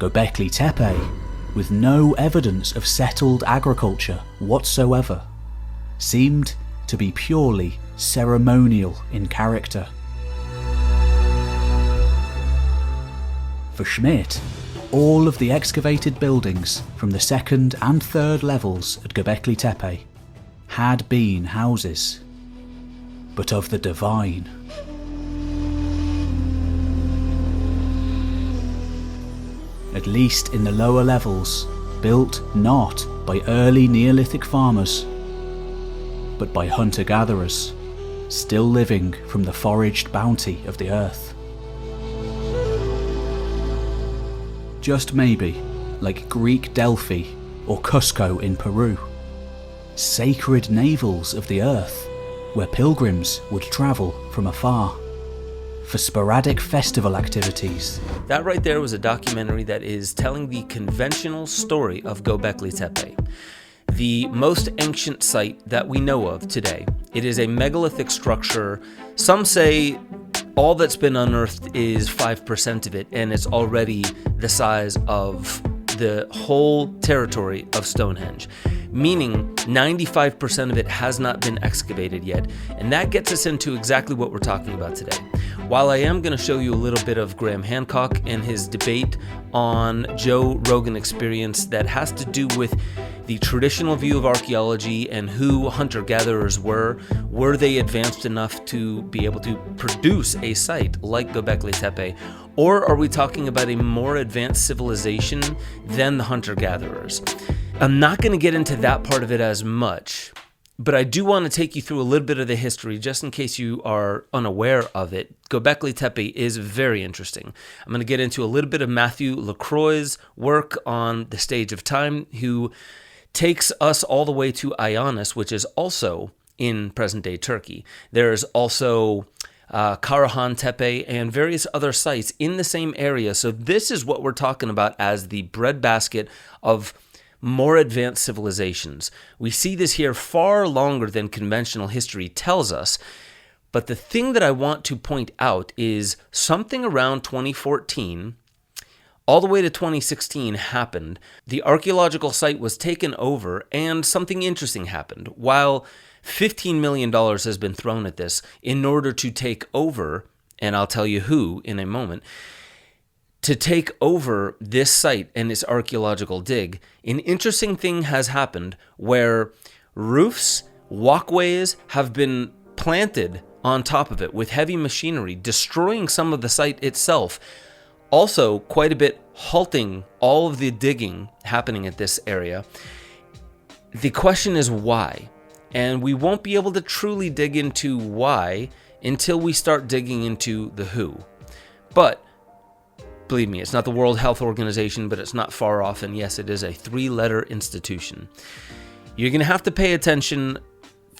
Gobekli Tepe, with no evidence of settled agriculture whatsoever, seemed to be purely ceremonial in character. For Schmidt, all of the excavated buildings from the second and third levels at Gobekli Tepe had been houses, but of the divine. At least in the lower levels, built not by early Neolithic farmers, but by hunter-gatherers, still living from the foraged bounty of the earth. Just maybe, like Greek Delphi or Cusco in Peru, sacred navels of the earth, where pilgrims would travel from afar for sporadic festival activities. That right there was a documentary that is telling the conventional story of Gobekli Tepe, the most ancient site that we know of today. It is a megalithic structure. Some say all that's been unearthed is 5% of it, and it's already the size of the whole territory of Stonehenge, meaning 95% of it has not been excavated yet. And that gets us into exactly what we're talking about today. While I am going to show you a little bit of Graham Hancock and his debate on Joe Rogan Experience that has to do with the traditional view of archaeology and who hunter-gatherers were they advanced enough to be able to produce a site like Gobekli Tepe? Or are we talking about a more advanced civilization than the hunter-gatherers? I'm not going to get into that part of it as much, but I do want to take you through a little bit of the history just in case you are unaware of it. Gobekli Tepe is very interesting. I'm going to get into a little bit of Matthew Lacroix's work on the Stage of Time, who takes us all the way to Ionis, which is also in present-day Turkey. There's also Karahan Tepe and various other sites in the same area. So this is what we're talking about as the breadbasket of more advanced civilizations. We see this here far longer than conventional history tells us. But the thing that I want to point out is something around 2014 all the way to 2016 happened. The archaeological site was taken over and something interesting happened. While $15 million has been thrown at this in order to take over, and I'll tell you who in a moment, to take over this site and this archaeological dig, an interesting thing has happened where roofs, walkways have been planted on top of it with heavy machinery, destroying some of the site itself. Also, quite a bit halting all of the digging happening at this area. The question is why? And we won't be able to truly dig into why until we start digging into the who. But believe me, it's not the World Health Organization, but it's not far off. And yes, it is a 3-letter institution. You're going to have to pay attention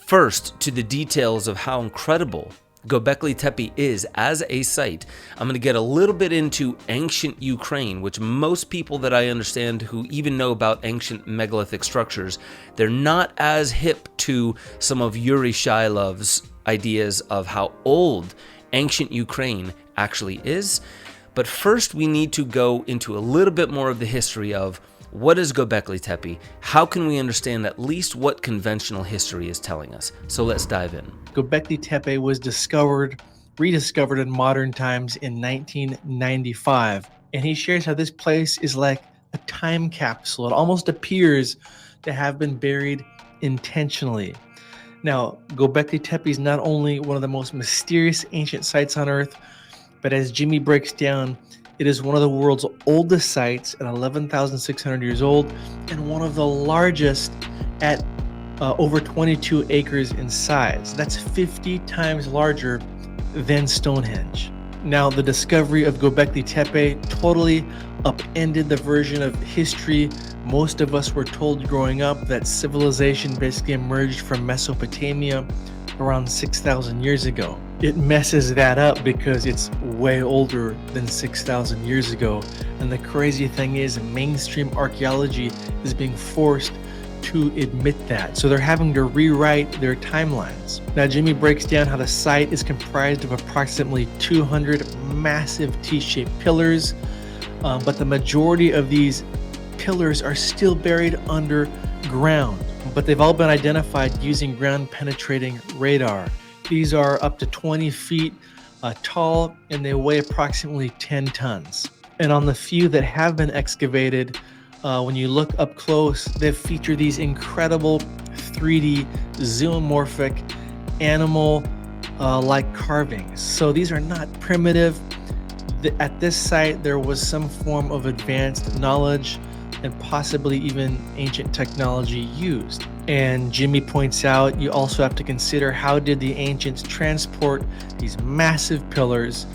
first to the details of how incredible Gobekli Tepe is as a site. I'm going to get a little bit into ancient Ukraine, which most people that I understand who even know about ancient megalithic structures, they're not as hip to some of Yuri Shailov's ideas of how old ancient Ukraine actually is. But first we need to go into a little bit more of the history of what is Gobekli Tepe? How can we understand at least what conventional history is telling us? So let's dive in. Gobekli Tepe was rediscovered in modern times in 1995. And he shares how this place is like a time capsule. It almost appears to have been buried intentionally. Now, Gobekli Tepe is not only one of the most mysterious ancient sites on Earth, but as Jimmy breaks down, it is one of the world's oldest sites at 11,600 years old and one of the largest at over 22 acres in size. That's 50 times larger than Stonehenge. Now, the discovery of Gobekli Tepe totally upended the version of history most of us were told growing up, that civilization basically emerged from Mesopotamia around 6,000 years ago. It messes that up because it's way older than 6,000 years ago. And the crazy thing is, mainstream archaeology is being forced to admit that. So they're having to rewrite their timelines. Now, Jimmy breaks down how the site is comprised of approximately 200 massive T-shaped pillars, but the majority of these pillars are still buried underground. But they've all been identified using ground-penetrating radar. These are up to 20 feet tall, and they weigh approximately 10 tons. And on the few that have been excavated, when you look up close, they feature these incredible 3D zoomorphic animal-like carvings. So these are not primitive. At this site, there was some form of advanced knowledge and possibly even ancient technology used. And Jimmy points out, you also have to consider, how did the ancients transport these massive pillars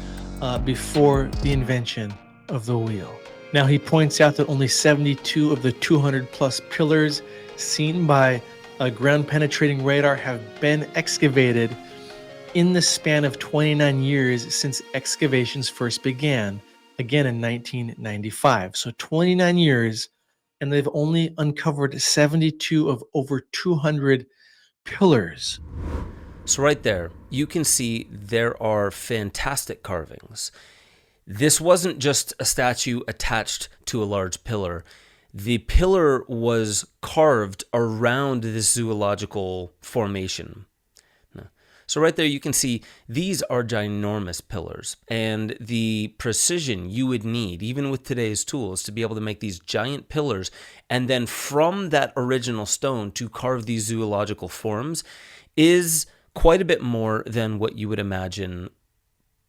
before the invention of the wheel? Now, he points out that only 72 of the 200 plus pillars seen by ground penetrating radar have been excavated in the span of 29 years since excavations first began, again in 1995. So 29 years, and they've only uncovered 72 of over 200 pillars. So right there, you can see there are fantastic carvings. This wasn't just a statue attached to a large pillar. The pillar was carved around this zoological formation. So right there you can see these are ginormous pillars, and the precision you would need, even with today's tools, to be able to make these giant pillars, and then from that original stone to carve these zoological forms, is quite a bit more than what you would imagine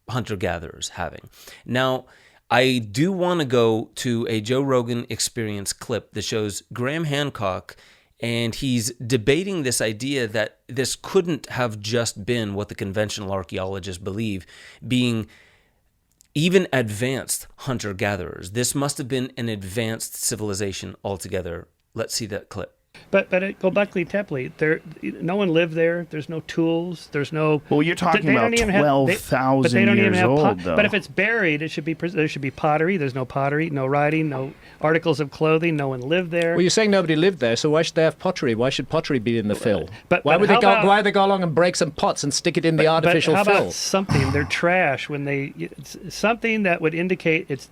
hunter-gatherers having. Now, I do want to go to a Joe Rogan Experience clip that shows Graham Hancock, and he's debating this idea that this couldn't have just been what the conventional archaeologists believe, being even advanced hunter-gatherers. This must have been an advanced civilization altogether. Let's see that clip. But at Gobekli Tepe, no one lived there. There's no tools. There's no. Well, you're talking about 12,000 years old, though. But if it's buried, there should be pottery. There's no pottery, no writing, no articles of clothing. No one lived there. Well, you're saying nobody lived there, so why should they have pottery? Why should pottery be in the fill? Why would they go along and break some pots and stick it in the artificial fill? How fill? about something? They're trash something that would indicate it's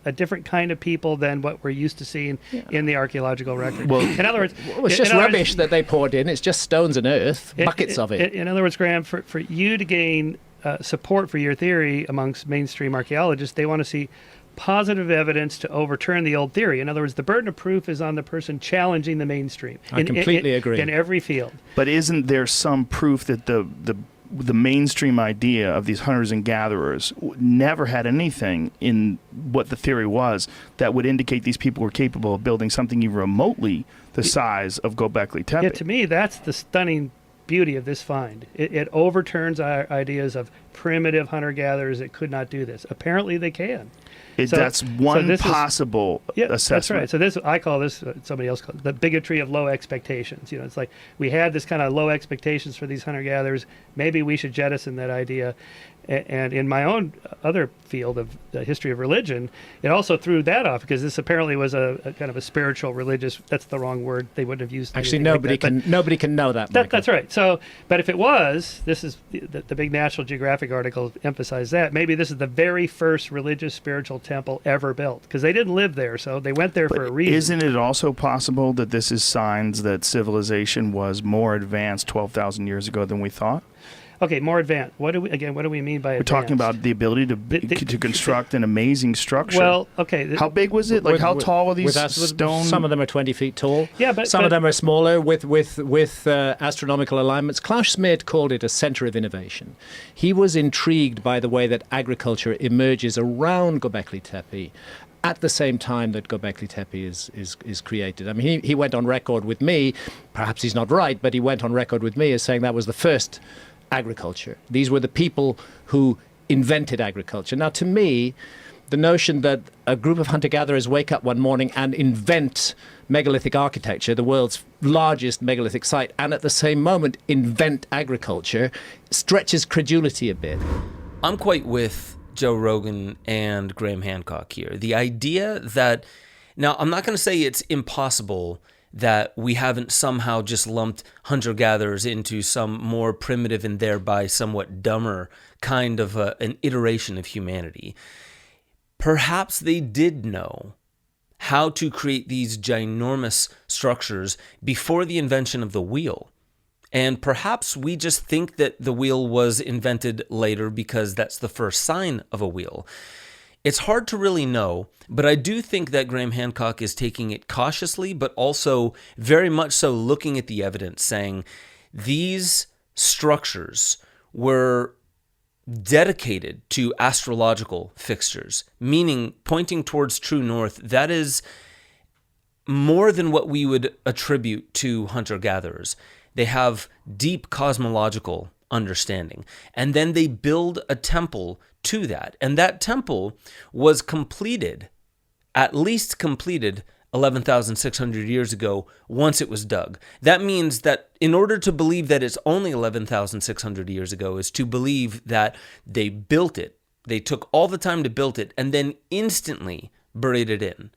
a different kind of people than what we're used to seeing in the archaeological record. Well, in other words, it's just rubbish that they poured in. It's just stones and earth, buckets of it. In other words, Graham, for you to gain support for your theory amongst mainstream archaeologists, they want to see positive evidence to overturn the old theory. In other words, the burden of proof is on the person challenging the mainstream. I completely agree. In every field. But isn't there some proof that the mainstream idea of these hunters and gatherers never had anything in what the theory was that would indicate these people were capable of building something even remotely the size of Gobekli Tepe? Yeah, to me, that's the stunning beauty of this find. It overturns our ideas of primitive hunter-gatherers that could not do this. Apparently they can. That's one possible assessment. That's right. So I call this, somebody else calls it, the bigotry of low expectations. It's like we had this kind of low expectations for these hunter-gatherers. Maybe we should jettison that idea. And in my own other field of the history of religion, it also threw that off, because this apparently was a kind of a spiritual, religious. That's the wrong word. They wouldn't have used. Actually, nobody can know that. That's right. So, but if it was, this is the big National Geographic article emphasized that maybe this is the very first religious spiritual temple ever built, because they didn't live there, so they went there for a reason. Isn't it also possible that this is signs that civilization was more advanced 12,000 years ago than we thought? Okay, more advanced. What do we mean by advanced? We're talking about the ability to construct an amazing structure. Well, okay. How big was it? Like, how tall are these stone? Some of them are 20 feet tall. Yeah, but some of them are smaller with astronomical alignments. Klaus Schmidt called it a center of innovation. He was intrigued by the way that agriculture emerges around Gobekli Tepe at the same time that Gobekli Tepe is created. I mean, he went on record with me, perhaps he's not right, but he went on record with me as saying that was the first agriculture. These were the people who invented agriculture. Now, to me, the notion that a group of hunter-gatherers wake up one morning and invent megalithic architecture, the world's largest megalithic site, and at the same moment invent agriculture, stretches credulity a bit. I'm quite with Joe Rogan and Graham Hancock here. The idea that, now I'm not going to say it's impossible that we haven't somehow just lumped hunter-gatherers into some more primitive and thereby somewhat dumber kind of an iteration of humanity. perhaps they did know how to create these ginormous structures before the invention of the wheel. And perhaps we just think that the wheel was invented later because that's the first sign of a wheel. It's hard to really know, but I do think that Graham Hancock is taking it cautiously, but also very much so looking at the evidence, saying these structures were dedicated to astrological fixtures, meaning pointing towards true north. That is more than what we would attribute to hunter-gatherers. They have deep cosmological understanding. And then they build a temple to that. And that temple was completed, at least completed, 11,600 years ago once it was dug. That means that in order to believe that it's only 11,600 years ago is to believe that they built it. They took all the time to build it and then instantly buried it in.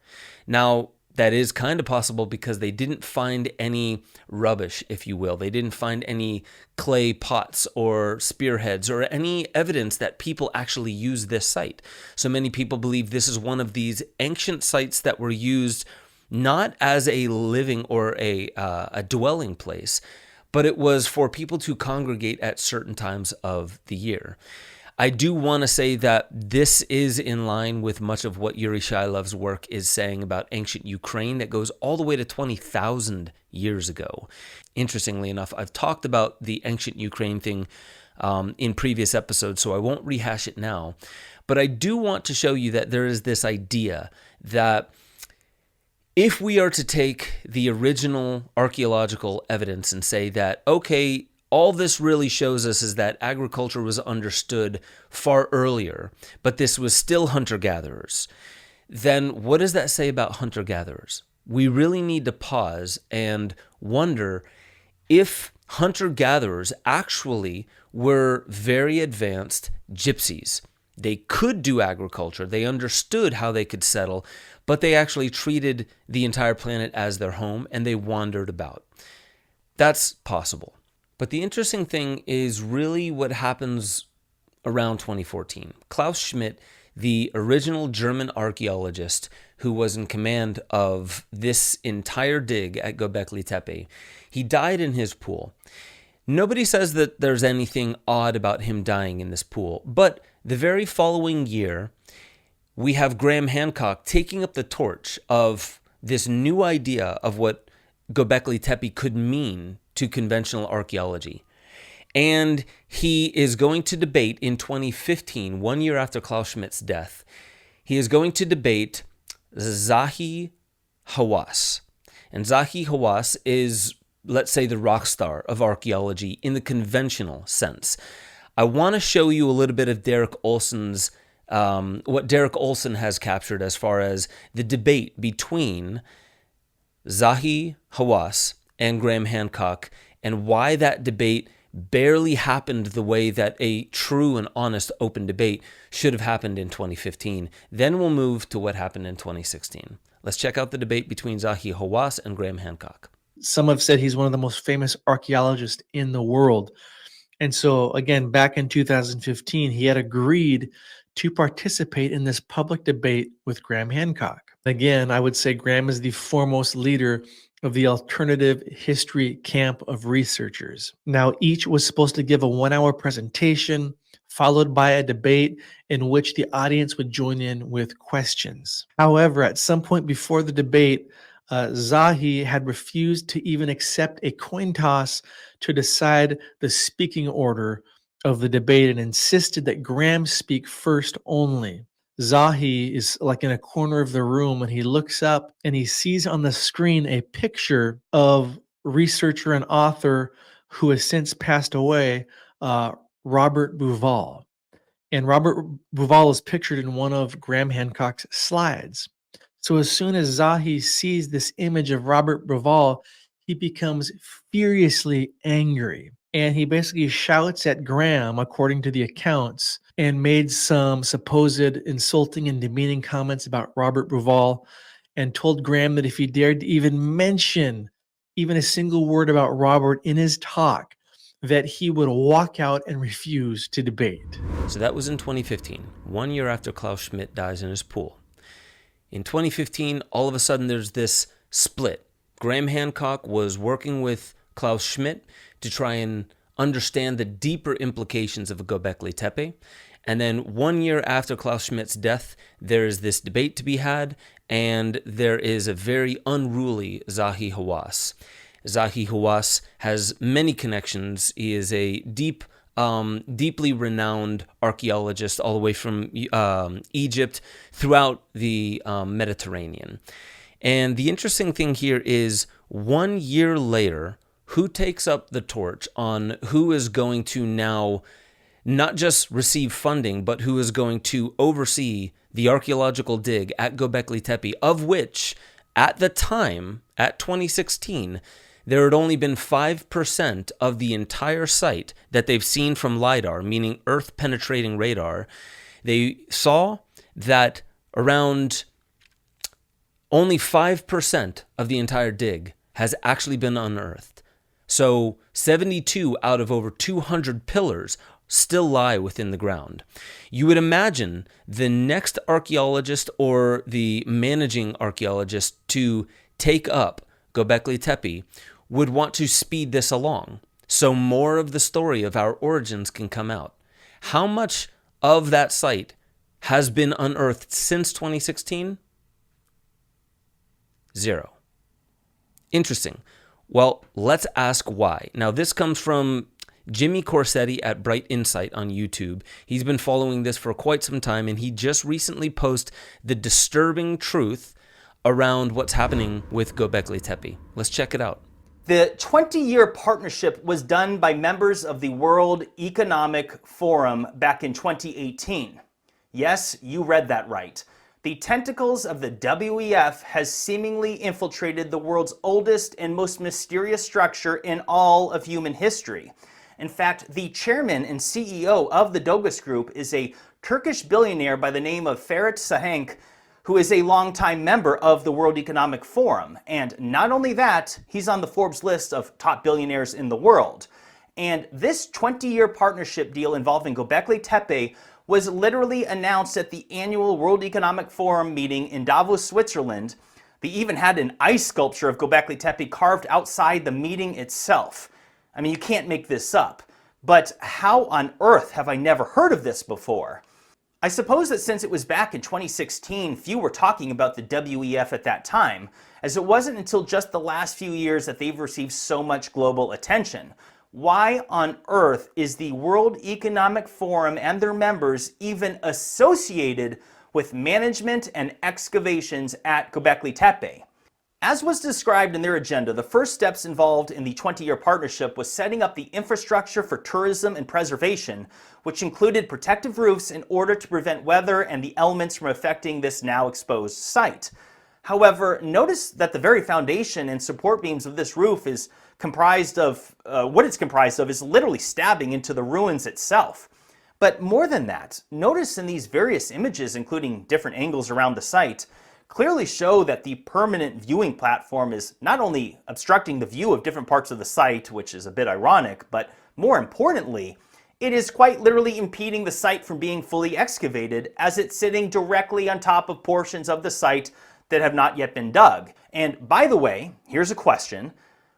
Now, that is kind of possible because they didn't find any rubbish, if you will. They didn't find any clay pots or spearheads or any evidence that people actually used this site. So many people believe this is one of these ancient sites that were used not as a living or a dwelling place, but it was for people to congregate at certain times of the year. I do want to say that this is in line with much of what Yuri Shailov's work is saying about ancient Ukraine that goes all the way to 20,000 years ago. Interestingly enough, I've talked about the ancient Ukraine thing in previous episodes, so I won't rehash it now. But I do want to show you that there is this idea that if we are to take the original archaeological evidence and say that, okay, all this really shows us is that agriculture was understood far earlier, but this was still hunter-gatherers, then what does that say about hunter-gatherers? We really need to pause and wonder if hunter-gatherers actually were very advanced gypsies. They could do agriculture, they understood how they could settle, but they actually treated the entire planet as their home and they wandered about. That's possible. But the interesting thing is really what happens around 2014. Klaus Schmidt, the original German archaeologist who was in command of this entire dig at Gobekli Tepe, he died in his pool. Nobody says that there's anything odd about him dying in this pool, but the very following year, we have Graham Hancock taking up the torch of this new idea of what Gobekli Tepe could mean to conventional archaeology. And he is going to debate in 2015, 1 year after Klaus Schmidt's death, he is going to debate Psychedelica. And Psychedelica is, let's say, the rock star of archaeology in the conventional sense. I want to show you a little bit of Derek Olsen's, what Derek Olsen has captured as far as the debate between Psychedelica and Graham Hancock, and why that debate barely happened the way that a true and honest open debate should have happened in 2015. Then we'll move to what happened in 2016. Let's check out the debate between Psychedelica and Graham Hancock. Some have said he's one of the most famous archaeologists in the world. And so, again, back in 2015, he had agreed to participate in this public debate with Graham Hancock. Again, I would say Graham is the foremost leader of the alternative history camp of researchers. Now, each was supposed to give a 1-hour presentation, followed by a debate in which the audience would join in with questions. However, at some point before the debate, Zahi had refused to even accept a coin toss to decide the speaking order of the debate and insisted that Graham speak first only. Zahi is like in a corner of the room and he looks up and he sees on the screen a picture of researcher and author who has since passed away, Robert Bauval. And Robert Bauval is pictured in one of Graham Hancock's slides. So as soon as Zahi sees this image of Robert Bauval, he becomes furiously angry. And he basically shouts at Graham, according to the accounts, and made some supposed insulting and demeaning comments about Robert Bauval, and told Graham that if he dared to even mention even a single word about Robert in his talk, that he would walk out and refuse to debate. So that was in 2015, 1 year after Klaus Schmidt dies in his pool. In 2015, all of a sudden there's this split. Graham Hancock was working with Klaus Schmidt to try and understand the deeper implications of Gobekli Tepe. And then 1 year after Klaus Schmidt's death, there is this debate to be had, and there is a very unruly Zahi Hawass. Zahi Hawass has many connections. He is a deeply renowned archaeologist all the way from Egypt throughout the Mediterranean. And the interesting thing here is 1 year later, who takes up the torch on who is going to now not just receive funding, but who is going to oversee the archaeological dig at Gobekli Tepe, of which at the time, at 2016, there had only been 5% of the entire site that they've seen from LiDAR, meaning Earth-penetrating radar. They saw that around only 5% of the entire dig has actually been unearthed. So 72 out of over 200 pillars still lie within the ground. You would imagine the next archaeologist or the managing archaeologist to take up Gobekli Tepe would want to speed this along so more of the story of our origins can come out. How much of that site has been unearthed since 2016? 0. Interesting. Well, let's ask why. Now, this comes from Jimmy Corsetti at Bright Insight on YouTube. He's been following this for quite some time, and he just recently posted the disturbing truth around what's happening with Gobekli Tepe. Let's check it out. The 20-year partnership was done by members of the World Economic Forum back in 2018. Yes, you read that right. The tentacles of the WEF has seemingly infiltrated the world's oldest and most mysterious structure in all of human history. In fact, the chairman and CEO of the Dogus Group is a Turkish billionaire by the name of Ferit Sahank, who is a longtime member of the World Economic Forum. And not only that, he's on the Forbes list of top billionaires in the world. And this 20-year partnership deal involving Gobekli Tepe was literally announced at the annual World Economic Forum meeting in Davos, Switzerland. They even had an ice sculpture of Gobekli Tepe carved outside the meeting itself. I mean, you can't make this up. But how on earth have I never heard of this before? I suppose that since it was back in 2016, few were talking about the WEF at that time, as it wasn't until just the last few years that they've received so much global attention. Why on earth is the World Economic Forum and their members even associated with management and excavations at Gobekli Tepe? As was described in their agenda, the first steps involved in the 20-year partnership was setting up the infrastructure for tourism and preservation, which included protective roofs in order to prevent weather and the elements from affecting this now exposed site. However, notice that the very foundation and support beams of this roof is comprised of, is literally stabbing into the ruins itself. But more than that, notice in these various images, including different angles around the site, clearly show that the permanent viewing platform is not only obstructing the view of different parts of the site, which is a bit ironic, but more importantly, it is quite literally impeding the site from being fully excavated, as it's sitting directly on top of portions of the site that have not yet been dug. And by the way, here's a question.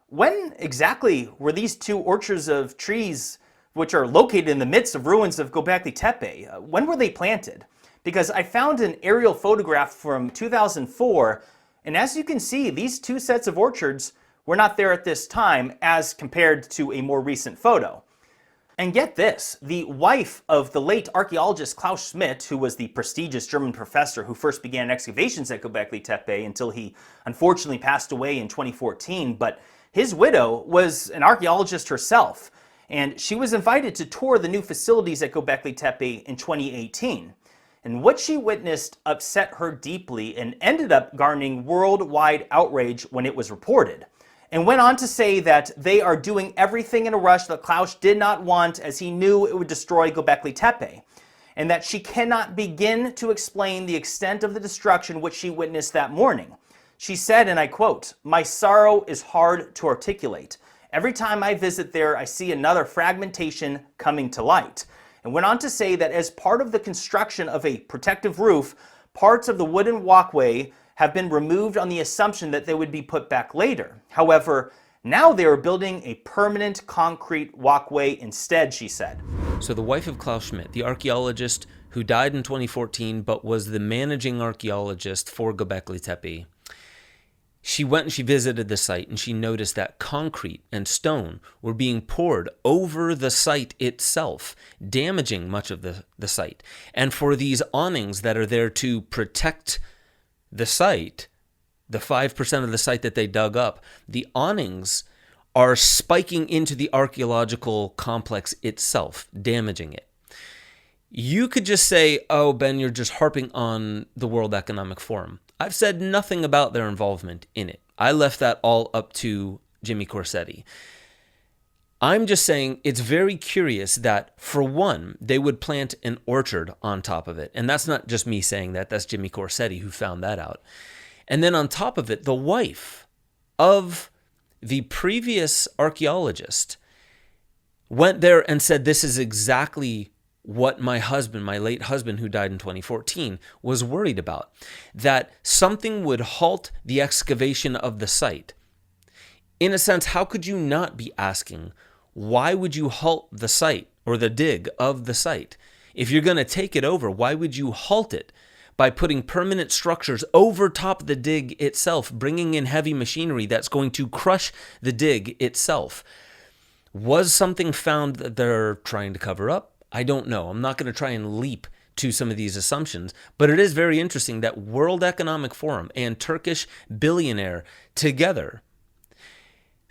When exactly were these two orchards of trees, which are located in the midst of ruins of Gobekli Tepe, when were they planted? Because I found an aerial photograph from 2004, and as you can see, these two sets of orchards were not there at this time as compared to a more recent photo. And get this, the wife of the late archaeologist Klaus Schmidt, who was the prestigious German professor who first began excavations at Gobekli Tepe until he unfortunately passed away in 2014, but his widow was an archaeologist herself, and she was invited to tour the new facilities at Gobekli Tepe in 2018. And what she witnessed upset her deeply and ended up garnering worldwide outrage when it was reported. And went on to say that they are doing everything in a rush that Klaus did not want, as he knew it would destroy Gobekli Tepe. And that she cannot begin to explain the extent of the destruction which she witnessed that morning. She said, and I quote, "My sorrow is hard to articulate. Every time I visit there, I see another fragmentation coming to light. And went on to say that as part of the construction of a protective roof, parts of the wooden walkway have been removed on the assumption that they would be put back later. However, now they are building a permanent concrete walkway instead, she said. So the wife of Klaus Schmidt, the archaeologist who died in 2014 but was the managing archaeologist for Gobekli Tepe, she went and she visited the site and she noticed that concrete and stone were being poured over the site itself, damaging much of the site. And for these awnings that are there to protect the site, the 5% of the site that they dug up, the awnings are spiking into the archaeological complex itself, damaging it. You could just say, oh, Ben, you're just harping on the World Economic Forum. I've said nothing about their involvement in it. I left that all up to Jimmy Corsetti. I'm just saying it's very curious that, for one, they would plant an orchard on top of it. And that's not just me saying that. That's Jimmy Corsetti who found that out. And then on top of it, the wife of the previous archaeologist went there and said, this is exactly what my husband, my late husband who died in 2014, was worried about, that something would halt the excavation of the site. In a sense, how could you not be asking, why would you halt the site or the dig of the site? If you're going to take it over, why would you halt it by putting permanent structures over top of the dig itself, bringing in heavy machinery that's going to crush the dig itself? Was something found that they're trying to cover up? I don't know. I'm not going to try and leap to some of these assumptions, but it is very interesting that World Economic Forum and Turkish billionaire together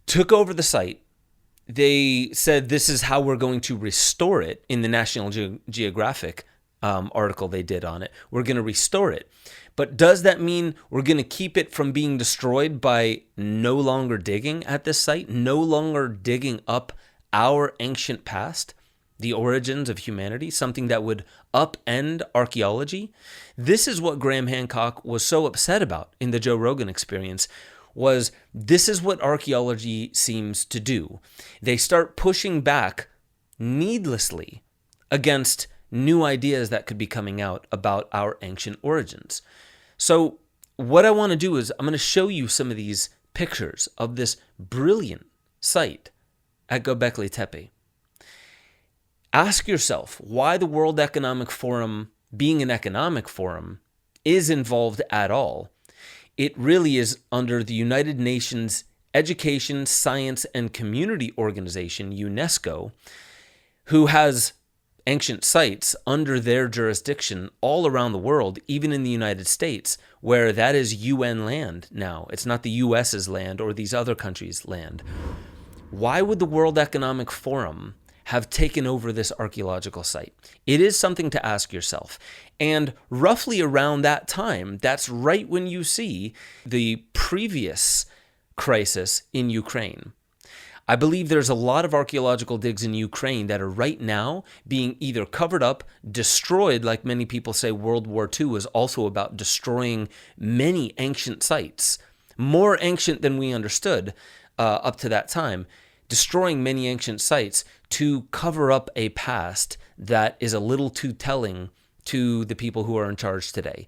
took over the site. They said this is how we're going to restore it in the National Geographic article they did on it. We're going to restore it. But does that mean we're going to keep it from being destroyed by no longer digging at this site, no longer digging up our ancient past? The origins of humanity, something that would upend archaeology? This is what Graham Hancock was so upset about in the Joe Rogan Experience, was this is what archaeology seems to do. They start pushing back needlessly against new ideas that could be coming out about our ancient origins. So what I want to do is I'm going to show you some of these pictures of this brilliant site at Gobekli Tepe. Ask yourself why the World Economic Forum, being an economic forum, is involved at all. It really is under the United Nations Education, Science, and Community Organization, UNESCO, who has ancient sites under their jurisdiction all around the world, even in the United States, where that is UN land now. It's not the US's land or these other countries' land. Why would the World Economic Forum have taken over this archaeological site? It is something to ask yourself. And roughly around that time, that's right when you see the previous crisis in Ukraine. I believe there's a lot of archaeological digs in Ukraine that are right now being either covered up, destroyed, like many people say World War II was also about destroying many ancient sites, more ancient than we understood up to that time, destroying many ancient sites to cover up a past that is a little too telling to the people who are in charge today.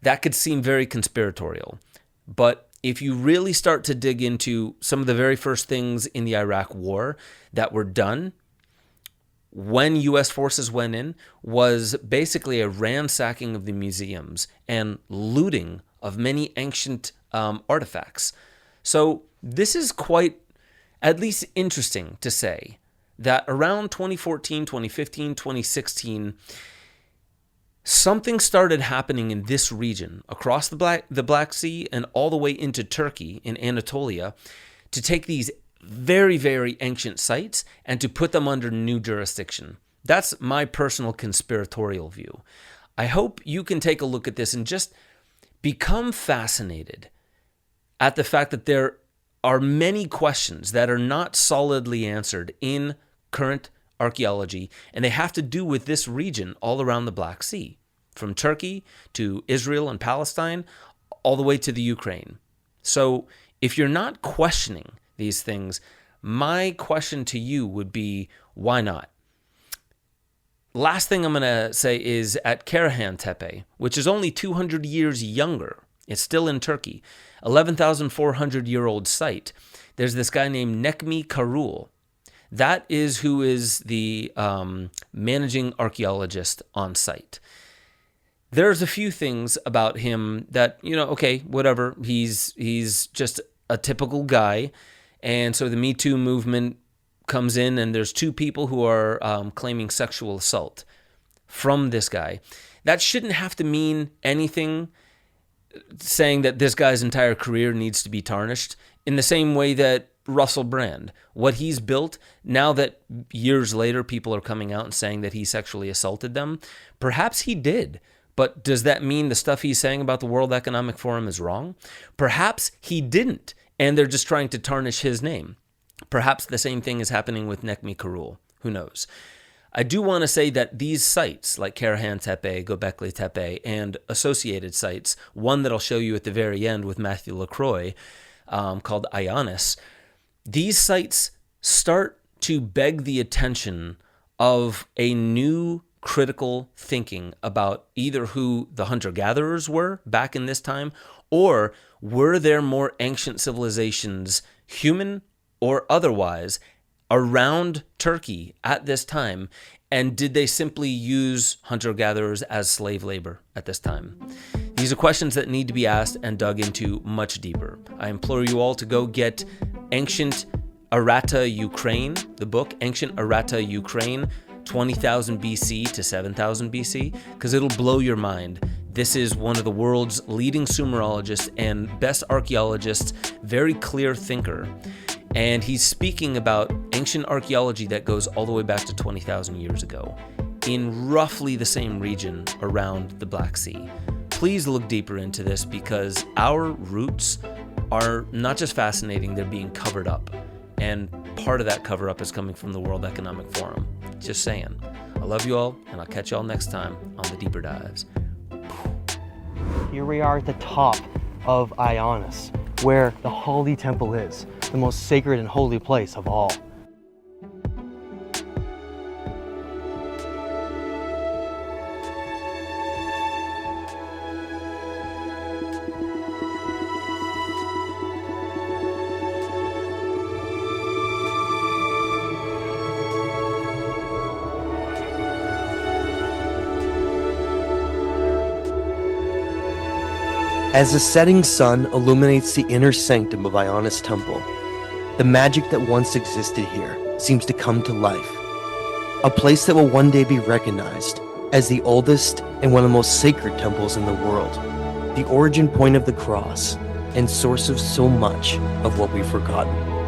That could seem very conspiratorial, but if you really start to dig into some of the very first things in the Iraq War that were done when U.S. forces went in, was basically a ransacking of the museums and looting of many ancient artifacts. So this is quite, at least interesting to say, that around 2014, 2015, 2016, something started happening in this region, across the Black Sea and all the way into Turkey in Anatolia, to take these very, very ancient sites and to put them under new jurisdiction. That's my personal conspiratorial view. I hope you can take a look at this and just become fascinated at the fact that there are many questions that are not solidly answered in current archaeology, and they have to do with this region all around the Black Sea, from Turkey to Israel and Palestine, all the way to the Ukraine. So if you're not questioning these things, My question to you would be, why not? Last thing I'm going to say is at Karahan Tepe, which is only 200 years younger. It's still in Turkey. 11,400-year-old site. There's this guy named Nekmi Karul. That is who is the managing archaeologist on site. There's a few things about him that, okay, whatever. He's just a typical guy. And so the Me Too movement comes in, and there's two people who are claiming sexual assault from this guy. That shouldn't have to mean anything saying that this guy's entire career needs to be tarnished, in the same way that Russell Brand, what he's built, now that years later people are coming out and saying that he sexually assaulted them, perhaps he did. But does that mean the stuff he's saying about the World Economic Forum is wrong? Perhaps he didn't, and they're just trying to tarnish his name. Perhaps the same thing is happening with Nekmi Karul. Who knows? I do want to say that these sites, like Karahan Tepe, Gobekli Tepe, and associated sites, one that I'll show you at the very end with Matthew LaCroix, called Ionis, these sites start to beg the attention of a new critical thinking about either who the hunter-gatherers were back in this time, or were there more ancient civilizations, human or otherwise, around Turkey at this time, and did they simply use hunter-gatherers as slave labor at this time? These are questions that need to be asked and dug into much deeper. I implore you all to go get Ancient Arata Ukraine, the book, Ancient Arata Ukraine, 20,000 BC to 7,000 BC, because it'll blow your mind. This is one of the world's leading Sumerologists and best archaeologists, very clear thinker. And he's speaking about ancient archaeology that goes all the way back to 20,000 years ago in roughly the same region around the Black Sea. Please look deeper into this, because our roots are not just fascinating, they're being covered up. And part of that cover up is coming from the World Economic Forum. Just saying. I love you all, and I'll catch you all next time on the Deeper Dives. Here we are at the top of Ionis, where the Holy Temple is, the most sacred and holy place of all. As the setting sun illuminates the inner sanctum of Ionis Temple, the magic that once existed here seems to come to life. A place that will one day be recognized as the oldest and one of the most sacred temples in the world, the origin point of the cross, and source of so much of what we've forgotten.